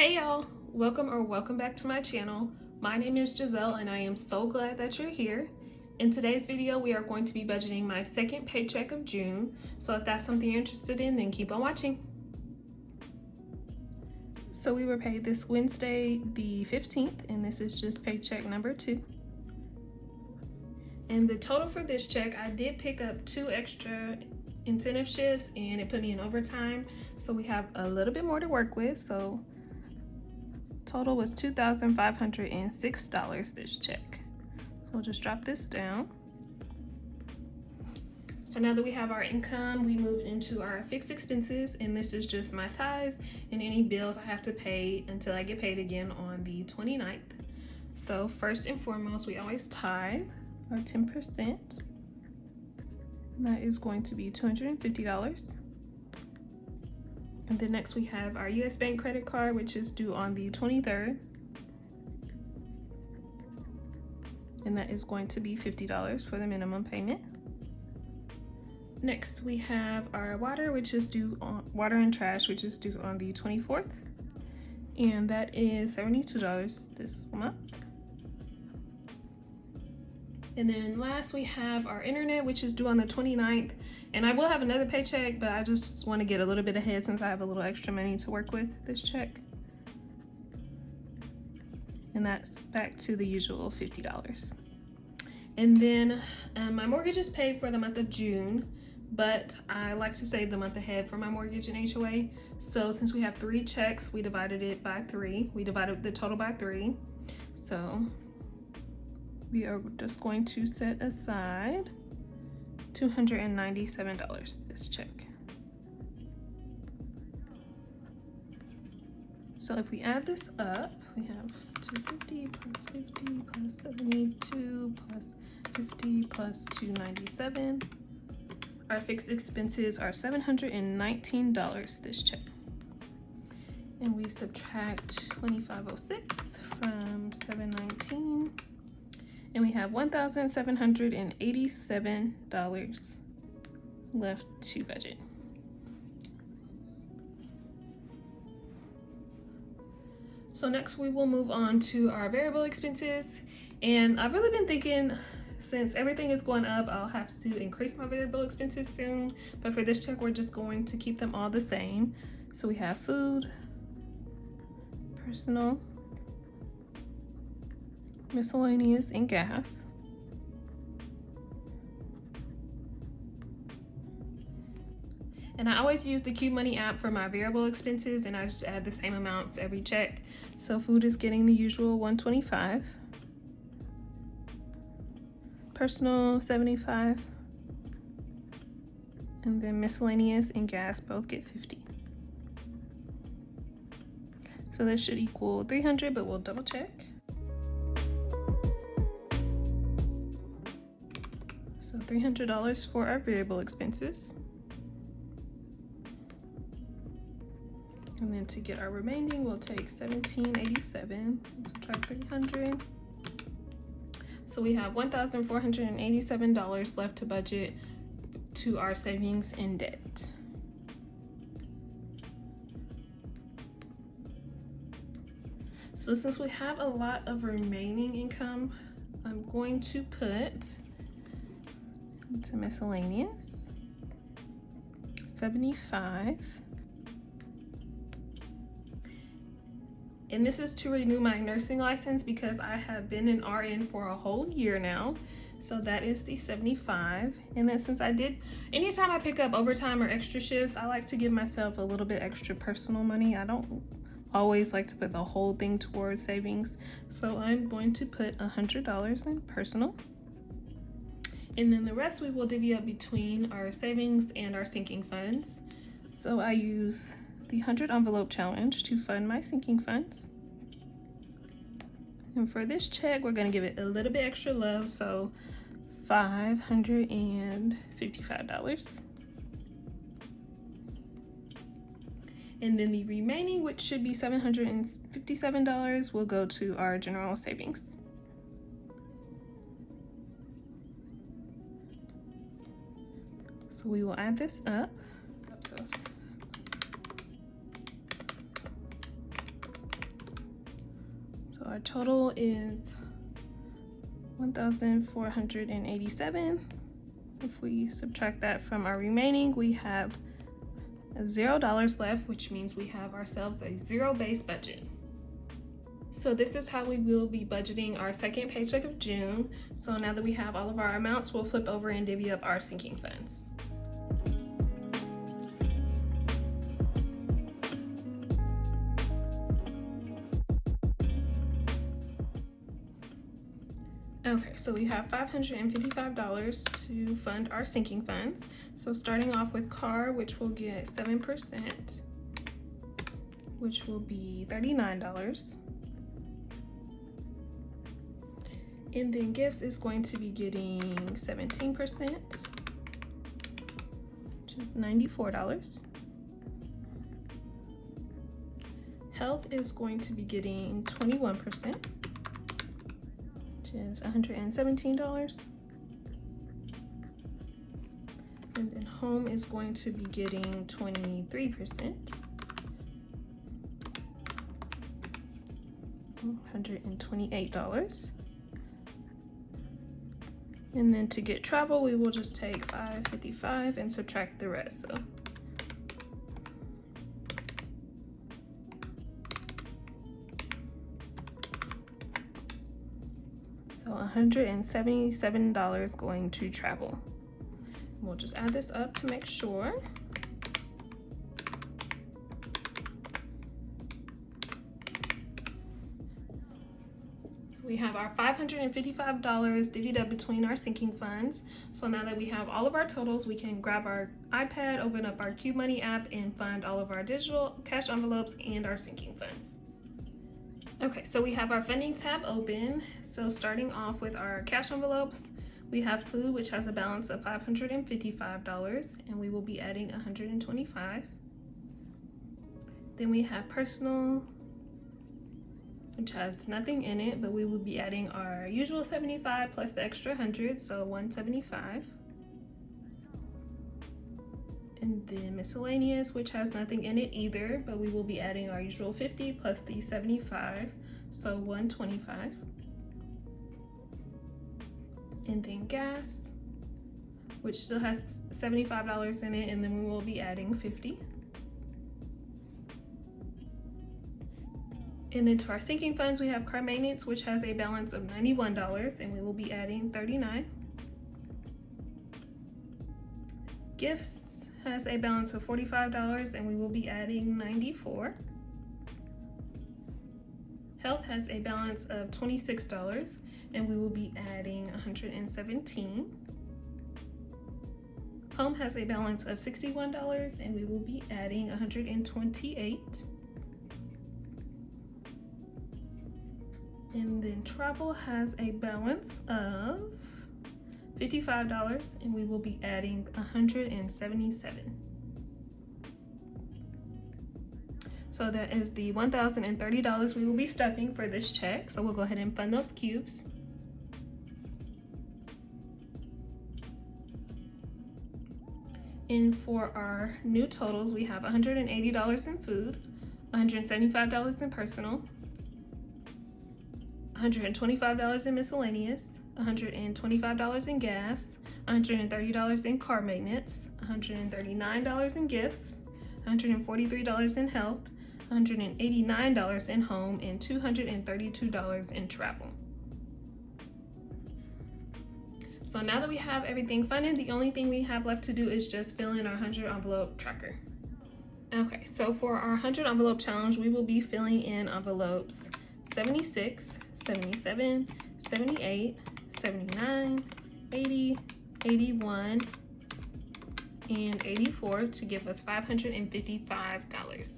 Hey y'all, welcome back to my channel. My name is Gizzelle and I am so glad that you're here. In today's video, we are going to be budgeting my second paycheck of June. So if that's something you're interested in, then keep on watching. So we were paid this Wednesday, the 15th, and this is just paycheck number 2. And the total for this check, I did pick up 2 extra incentive shifts and it put me in overtime. So we have a little bit more to work with. So total was $2,506 this check. So we'll just drop this down. So now that we have our income, we moved into our fixed expenses, and this is just my tithes and any bills I have to pay until I get paid again on the 29th. So first and foremost, we always tithe our 10%, and that is going to be $250. And then next we have our US Bank credit card, which is due on the 23rd. And that is going to be $50 for the minimum payment. Next we have our water, which is due on water and trash, which is due on the 24th. And that is $72 this month. And then last we have our internet, which is due on the 29th. And I will have another paycheck, but I just want to get a little bit ahead since I have a little extra money to work with this check. And that's back to the usual $50. And then my mortgage is paid for the month of June, but I like to save the month ahead for my mortgage and HOA. So since we have 3 checks, we divided it by 3. We divided the total by 3. So we are just going to set aside $297 this check. So if we add this up, we have 250 plus 50 plus 72 plus 50 plus 297. Our fixed expenses are $719 this check. And we subtract 2506 from 719. And we have $1,787 left to budget. So next we will move on to our variable expenses. And I've really been thinking, since everything is going up, I'll have to increase my variable expenses soon. But for this check, we're just going to keep them all the same. So we have food, personal, miscellaneous, and gas. And I always use the Qube Money app for my variable expenses, and I just add the same amounts every check. So food is getting the usual $125, personal $75, and then miscellaneous and gas both get $50. So this should equal $300, but we'll double check. So $300 for our variable expenses. And then to get our remaining, we'll take $1,787 and subtract 300. So we have $1,487 left to budget to our savings and debt. So since we have a lot of remaining income, I'm going to put into miscellaneous 75. And this is to renew my nursing license because I have been an RN for a whole year now. So that is the 75. And then since anytime I pick up overtime or extra shifts, I like to give myself a little bit extra personal money. I don't always like to put the whole thing towards savings. So I'm going to put $100 in personal. And then the rest we will divvy up between our savings and our sinking funds. So I use the 100 envelope challenge to fund my sinking funds. And for this check, we're gonna give it a little bit extra love, so $555. And then the remaining, which should be $757, will go to our general savings. So we will add this up. our total is $1,487. If we subtract that from our remaining, we have $0 left, which means we have ourselves a zero-based budget. So this is how we will be budgeting our second paycheck of June. So now that we have all of our amounts, we'll flip over and divvy up our sinking funds. Okay, so we have $555 to fund our sinking funds. So starting off with car, which will get 7%, which will be $39. And then gifts is going to be getting 17%, which is $94. Health is going to be getting 21%. Is $117. And then home is going to be getting 23%, $128. And then to get travel, we will just take $555 and subtract the rest. So $177 going to travel. We'll just add this up to make sure. So we have our $555 divvied up between our sinking funds. So now that we have all of our totals, we can grab our iPad, open up our Qube Money app, and find all of our digital cash envelopes and our sinking funds. Okay, so we have our funding tab open. So starting off with our cash envelopes, we have food, which has a balance of $555, and we will be adding $125. Then we have personal, which has nothing in it, but we will be adding our usual $75 plus the extra $100, so $175. And then miscellaneous, which has nothing in it either, but we will be adding our usual $50 plus the $75, so $125. And then gas, which still has $75 in it, and then we will be adding $50. And then to our sinking funds, we have car maintenance, which has a balance of $91, and we will be adding $39. Gifts has a balance of $45, and we will be adding $94. Health has a balance of $26, and we will be adding $117. Home has a balance of $61, and we will be adding $128. And then travel has a balance of $55, and we will be adding $177. So that is the $1,030 we will be stuffing for this check. So we'll go ahead and fund those cubes. And for our new totals, we have $180 in food, $175 in personal, $125 in miscellaneous, $125 in gas, $130 in car maintenance, $139 in gifts, $143 in health, $189 in home, and $232 in travel. So now that we have everything funded, the only thing we have left to do is just fill in our 100 envelope tracker. Okay, so for our 100 envelope challenge, we will be filling in envelopes 76, 77, 78, 79, 80, 81, and 84 to give us $555.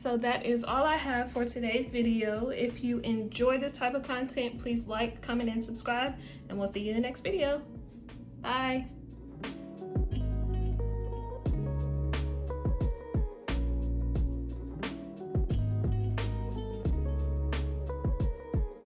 So that is all I have for today's video. If you enjoy this type of content, please like, comment, and subscribe, and we'll see you in the next video. Bye.